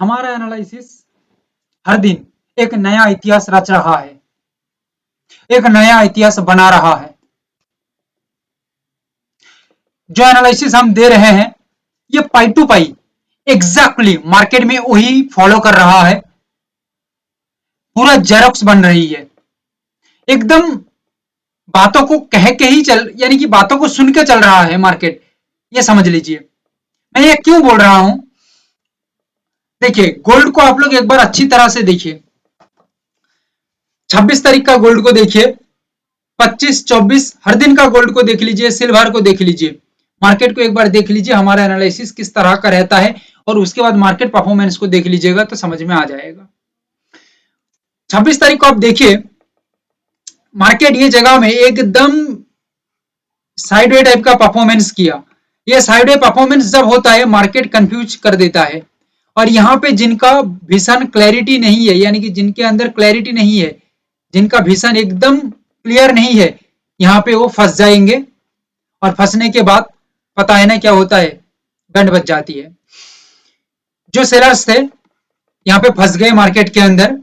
हमारा एनालिसिस हर दिन एक नया इतिहास रच रहा है, एक नया इतिहास बना रहा है। जो एनालिसिस हम दे रहे हैं ये पाई टू पाई एग्जैक्टली मार्केट में वही फॉलो कर रहा है, पूरा जेरोक्स बन रही है एकदम। बातों को कह के ही चल, यानी कि बातों को सुन के चल रहा है मार्केट, ये समझ लीजिए। मैं ये क्यों बोल रहा हूं, देखिए गोल्ड को आप लोग एक बार अच्छी तरह से देखिए। 26 तारीख का गोल्ड को देखिए, 25, 24 हर दिन का गोल्ड को देख लीजिए, सिल्वर को देख लीजिए, मार्केट को एक बार देख लीजिए हमारा एनालिसिस किस तरह का रहता है, और उसके बाद मार्केट परफॉर्मेंस को देख लीजिएगा तो समझ में आ जाएगा। 26 तारीख को आप देखिए, मार्केट ये जगह में एकदम साइडवे टाइप का परफॉर्मेंस किया। ये साइडवे परफॉर्मेंस जब होता है मार्केट कंफ्यूज कर देता है, और यहाँ पे जिनका विजन क्लैरिटी नहीं है, यानी कि जिनके अंदर क्लैरिटी नहीं है, जिनका विजन एकदम क्लियर नहीं है, यहाँ पे वो फंस जाएंगे, और फंसने के बाद पता है ना क्या होता है, गंड बच जाती है। जो सेलर्स थे यहाँ पे फंस गए मार्केट के अंदर,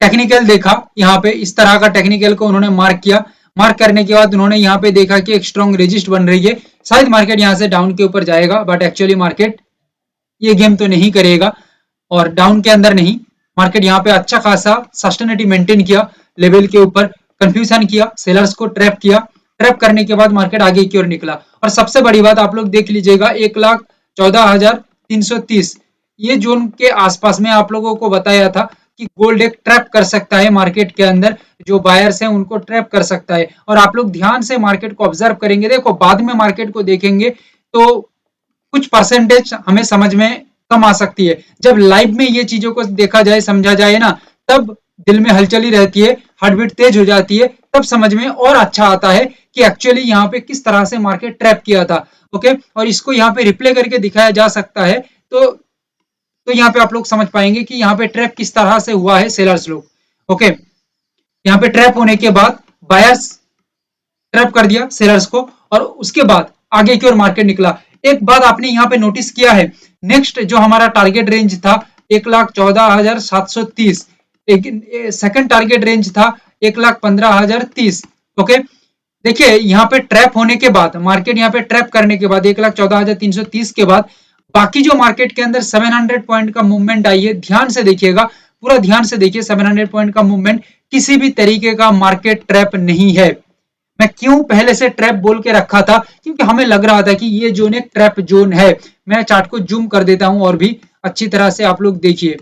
टेक्निकल देखा, यहाँ पे इस तरह का टेक्निकल को उन्होंने मार्क किया, मार्क करने के बाद उन्होंने यहाँ पे देखा कि एक स्ट्रॉन्ग रेजिस्ट बन रही है, शायद मार्केट यहाँ से डाउन के ऊपर जाएगा, बट एक्चुअली मार्केट ये गेम तो नहीं करेगा, और डाउन के अंदर नहीं, मार्केट यहाँ पे अच्छा खासा सस्टेनिटी मेंटेन किया, लेवल के ऊपर कंफ्यूजन किया, सेलर्स को ट्रैप किया, ट्रैप करने के बाद मार्केट आगे की ओर निकला। और सबसे बड़ी बात आप लोग देख लीजिएगा, 1,14,330 ये जोन के आसपास में आप लोगों को बताया था कि गोल्ड एक ट्रैप कर सकता है मार्केट के अंदर, जो बायर्स हैं उनको ट्रैप कर सकता है। और आप लोग ध्यान से मार्केट को ऑब्जर्व करेंगे, देखो बाद में मार्केट को देखेंगे तो कुछ परसेंटेज हमें समझ में कम आ सकती है, जब लाइव में ये चीजों को देखा जाए, समझा जाए ना, तब दिल में हलचली रहती है, हार्ट बीट तेज हो जाती है, तब समझ में और अच्छा आता है कि एक्चुअली यहाँ पे किस तरह से मार्केट ट्रैप किया था। ओके, और इसको यहाँ पे रिप्ले करके दिखाया जा सकता है, तो यहाँ पे आप लोग समझ पाएंगे कि यहाँ पे ट्रैप किस तरह से हुआ है सेलर्स लोग। ओके, यहाँ पे ट्रैप होने के बाद बायर्स ट्रैप कर दिया सेलर्स को, और उसके बाद आगे की ओर मार्केट निकला। एक बात आपने यहाँ पे नोटिस किया है, नेक्स्ट जो हमारा टारगेट रेंज था 1,14,730, सेकंड टारगेट रेंज था 1,15,030। ओके, देखिए यहाँ पे ट्रैप होने के बाद, मार्केट यहाँ पे ट्रैप करने के बाद 1,14,330 के बाद बाकी जो मार्केट के अंदर 700 पॉइंट का मूवमेंट आई है, ध्यान से देखिएगा, पूरा ध्यान से देखिए, 700 पॉइंट का मूवमेंट किसी भी तरीके का मार्केट ट्रैप नहीं है। मैं क्यों पहले से ट्रैप बोल के रखा था, क्योंकि हमें लग रहा था कि ये जोन एक ट्रैप जोन है। मैं चार्ट को जूम कर देता हूं और भी अच्छी तरह से आप लोग देखिए,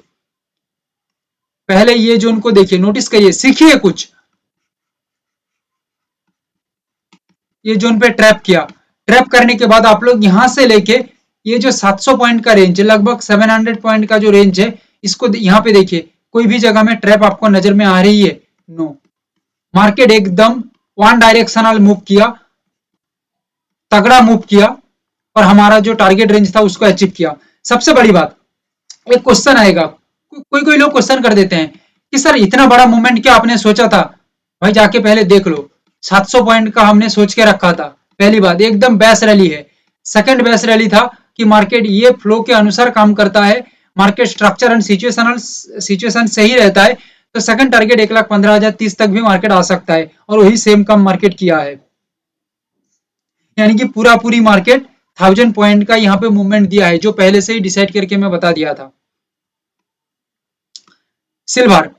पहले ये जोन को देखिए, नोटिस करिए, सीखिए कुछ। ये जोन पे ट्रैप किया, ट्रैप करने के बाद आप लोग यहां से लेके ये जो 700 पॉइंट का रेंज है, लगभग 700 पॉइंट का जो रेंज है, इसको यहाँ पे देखिए, कोई भी जगह में ट्रैप आपको नजर में आ रही है? नो। मार्केट एकदम वन डायरेक्शनल मूव किया, तगड़ा मूव किया, और हमारा जो टारगेट रेंज था उसको अचीव किया। सबसे बड़ी बात, एक क्वेश्चन आएगा, कोई कोई लोग क्वेश्चन कर देते हैं कि सर इतना बड़ा मूवमेंट क्या आपने सोचा था? भाई जाके पहले देख लो, 700 पॉइंट का हमने सोच के रखा था। पहली बात, एकदम बेस रैली है। सेकंड बेस रैली था कि मार्केट ये फ्लो के अनुसार काम करता है, मार्केट स्ट्रक्चर एंड सिचुएशन सही रहता है, तो सेकंड टारगेट 1,15,030 तक भी मार्केट आ सकता है, और वही सेम कम मार्केट किया है। यानी कि पूरी मार्केट 1000 पॉइंट का यहाँ पे मूवमेंट दिया है, जो पहले से ही डिसाइड करके मैं बता दिया था। सिल्वर,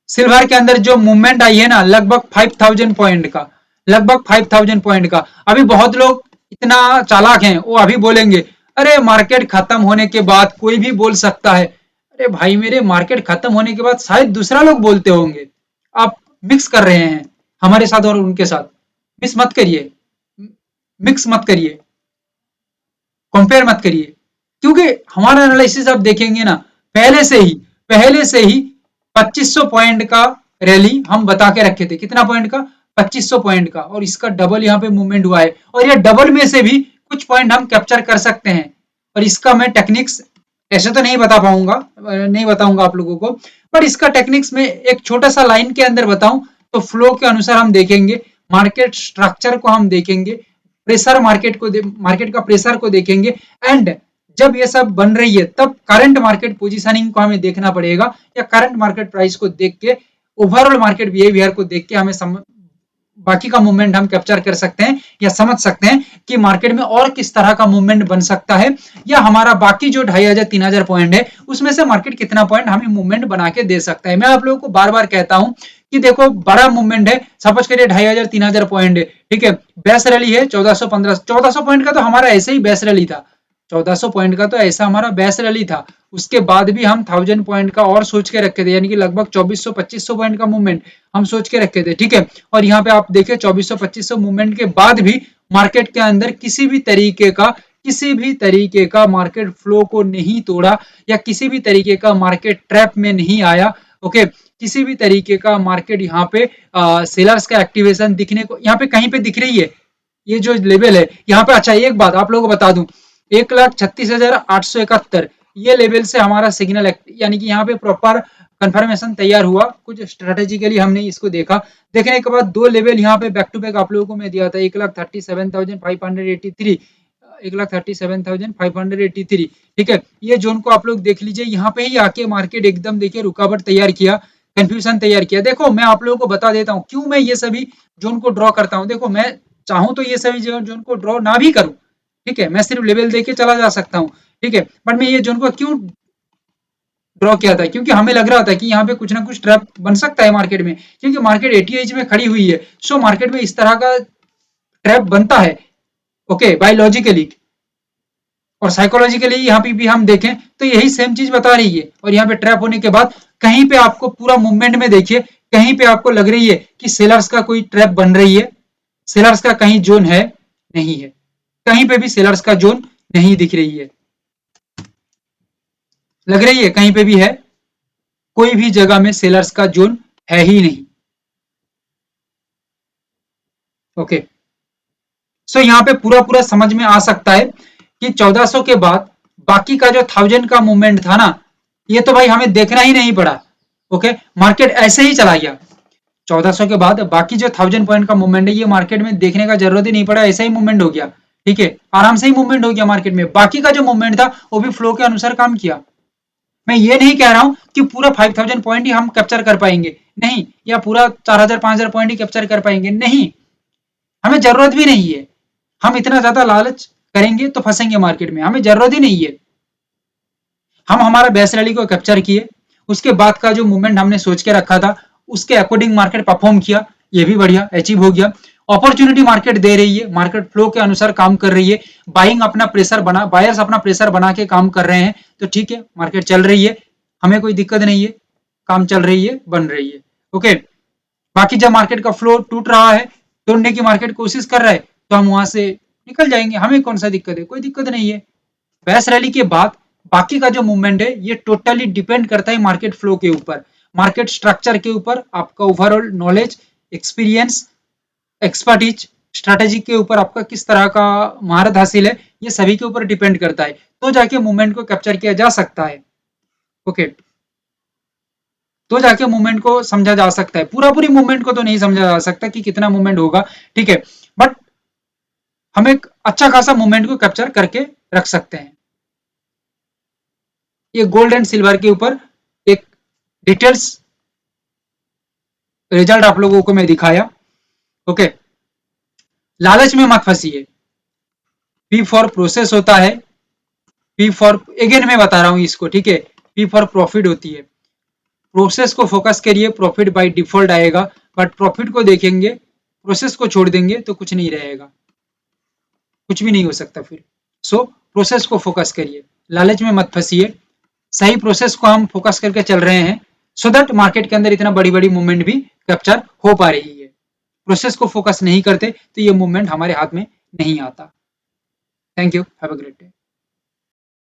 सिल्वर के अंदर जो मूवमेंट आई है ना, लगभग 5000 पॉइंट का, लगभग 5000 पॉइंट का। अभी बहुत लोग इतना चालाक हैं, वो अभी बोलेंगे अरे मार्केट खत्म होने के बाद कोई भी बोल सकता है। अरे भाई मेरे, मार्केट खत्म होने के बाद शायद दूसरा लोग बोलते होंगे। आप मिक्स कर रहे हैं हमारे साथ और उनके साथ, मिक्स मत करिए, मिक्स मत करिए, कंपेयर मत करिए, क्योंकि हमारा एनालिसिस आप देखेंगे ना, पहले से ही 2500 पॉइंट का रैली हम बता के रखे थे। कितना पॉइंट का? 2500 पॉइंट का, और इसका डबल यहाँ पे मूवमेंट हुआ है, और ये डबल में से भी कुछ पॉइंट हम कैप्चर कर सकते हैं। और इसका मैं टेक्निक्स ऐसे तो नहीं बता पाऊंगा, नहीं बताऊंगा आप लोगों को, पर इसका टेक्निक्स में एक छोटा सा लाइन के अंदर बताऊं तो फ्लो के अनुसार हम देखेंगे, मार्केट स्ट्रक्चर को हम देखेंगे, प्रेशर मार्केट का प्रेशर को देखेंगे, एंड जब ये सब बन रही है तब करंट मार्केट पोजीशनिंग को हमें देखना पड़ेगा, या करंट मार्केट प्राइस को देख के, ओवरऑल मार्केट बिहेवियर को देख के हमें बाकी का मूवमेंट हम कैप्चर कर सकते हैं या समझ सकते हैं कि मार्केट में और किस तरह का मूवमेंट बन सकता है, या हमारा बाकी जो 2500-3000 पॉइंट है उसमें से मार्केट कितना पॉइंट हमें मूवमेंट बना के दे सकता है। मैं आप लोगों को बार बार कहता हूं कि देखो बड़ा मूवमेंट है, सपोज करिए 2500-3000 पॉइंट है, ठीक है, बेस रैली है 1400 पॉइंट का, तो हमारा ऐसे ही बेस रैली था, 1400 पॉइंट का तो ऐसा हमारा बेस रैली था। उसके बाद भी हम 1000 पॉइंट का और सोच के रखे थे, यानी कि लगभग 2400-2500 पॉइंट का मूवमेंट हम सोच के रखे थे, ठीक है। और यहाँ पे आप देखिए 2400-2500 मूवमेंट के बाद भी मार्केट के अंदर किसी भी तरीके का मार्केट फ्लो को नहीं तोड़ा, या किसी भी तरीके का मार्केट ट्रैप में नहीं आया। ओके, किसी भी तरीके का मार्केट यहाँ पे सेलर्स का एक्टिवेशन दिखने को यहाँ पे कहीं पे दिख रही है, ये जो लेवल है यहाँ पे। अच्छा, एक बात आप लोगों को बता दूं, 1,36,871 ये लेवल से हमारा सिग्नल, यानी कि यहाँ पे प्रॉपर कंफर्मेशन तैयार हुआ, कुछ स्ट्रेटेजिकली हमने इसको देखा, देखने के बाद दो लेवल यहाँ पे बैक टू बैक आप लोगों को मैं दिया था, 1,37,583, 1,37,583, ठीक है। ये जोन को आप लोग देख लीजिए, यहाँ पे ही आके मार्केट एकदम देखिए रुकावट तैयार किया, कंफ्यूजन तैयार किया। देखो मैं आप लोगों को बता देता हूँ क्यों मैं ये सभी जोन को ड्रॉ करता हूँ। देखो मैं चाहूं तो ये सभी जोन को ड्रॉ ना भी करूं, ठीक है, मैं सिर्फ लेवल देके चला जा सकता हूँ, ठीक है, बट मैं ये जोन को क्यों ड्रॉ किया था, क्योंकि हमें लग रहा था कि यहाँ पे कुछ ना कुछ ट्रैप बन सकता है मार्केट में, क्योंकि मार्केट 80 में खड़ी हुई है, सो मार्केट में इस तरह का ट्रैप बनता है, ओके, बायोलॉजिकली और साइकोलॉजिकली यहाँ पे भी हम देखें तो यही सेम चीज बता रही है। और यहाँ पे ट्रैप होने के बाद कहीं पे आपको पूरा मूवमेंट में देखिए, कहीं पे आपको लग रही है कि सेलर्स का कोई ट्रैप बन रही है, सेलर्स का कहीं जोन है नहीं है, कहीं पे भी सेलर्स का जोन नहीं दिख रही है, लग रही है कहीं पे भी है, कोई भी जगह में सेलर्स का जोन है ही नहीं। ओके, सो यहाँ पे पूरा पूरा समझ में आ सकता है कि 1400 के बाद बाकी का जो 1000 का मूवमेंट था ना, ये तो भाई हमें देखना ही नहीं पड़ा। ओके, मार्केट ऐसे ही चला गया, 1400 के बाद बाकी जो 1000 पॉइंट का मूवमेंट है ये मार्केट में देखने का जरूरत ही नहीं पड़ा, ऐसा ही मूवमेंट हो गया, ठीक है, आराम से ही मूवमेंट हो गया मार्केट में। बाकी का जो मूवमेंट था वो भी फ्लो के अनुसार काम किया। मैं ये नहीं कह रहा हूं कि पूरा 5000 पॉइंट ही हम कैप्चर कर पाएंगे, नहीं, या पूरा 4000-5000 पॉइंट ही कैप्चर कर पाएंगे, नहीं, हमें जरूरत भी नहीं है। हम इतना ज्यादा लालच करेंगे तो फंसेंगे मार्केट में, हमें जरूरत ही नहीं है। हम हमारा बेस रैली को कैप्चर किए, उसके बाद का जो मूवमेंट हमने सोच के रखा था उसके अकॉर्डिंग मार्केट परफॉर्म किया, ये भी बढ़िया अचीव हो गया। अपॉर्चुनिटी मार्केट दे रही है, मार्केट फ्लो के अनुसार काम कर रही है, बायर्स अपना प्रेशर बना के काम कर रहे हैं, तो ठीक है, मार्केट चल रही है, हमें कोई दिक्कत नहीं है, काम चल रही है, बन रही है। ओके, बाकी जब मार्केट का फ्लो टूट रहा है, तोड़ने की मार्केट कोशिश कर रहा है, तो हम वहां से निकल जाएंगे, हमें कौन सा दिक्कत है, कोई दिक्कत नहीं है। बेस रैली के बाद बाकी का जो मूवमेंट है ये टोटली डिपेंड करता है मार्केट फ्लो के ऊपर, मार्केट स्ट्रक्चर के ऊपर, आपका overall knowledge, experience, expertise, strategy के ऊपर आपका किस तरह का महारत हासिल है, ये सभी के ऊपर डिपेंड करता है, तो जाके मूवमेंट को कैप्चर किया जा सकता है। ओके, तो जाके मूवमेंट को समझा जा सकता है, पूरा पूरी मूवमेंट को तो नहीं समझा जा सकता कि कितना मूवमेंट होगा, ठीक है, बट हम एक अच्छा खासा मूवमेंट को कैप्चर करके रख सकते हैं। ये गोल्ड एंड सिल्वर के ऊपर एक डिटेल्स रिजल्ट आप लोगों को मैं दिखाया। ओके, लालच में मत फंसिए, पी फॉर प्रोसेस होता है, पी फॉर, अगेन मैं बता रहा हूं इसको, ठीक है, पी फॉर प्रॉफिट होती है, प्रोसेस को फोकस करिए, प्रॉफिट बाय डिफॉल्ट आएगा, बट प्रॉफिट को देखेंगे, प्रोसेस को छोड़ देंगे तो कुछ नहीं रहेगा, कुछ भी नहीं हो सकता फिर। सो प्रोसेस को फोकस करिए, लालच में मत फंसिए, सही प्रोसेस को हम फोकस करके चल रहे हैं, सो दैट मार्केट के अंदर इतना बड़ी बड़ी मूवमेंट भी कैप्चर हो पा रही है। प्रोसेस को फोकस नहीं करते तो ये मूवमेंट हमारे हाथ में नहीं आता। Thank you, have a great day.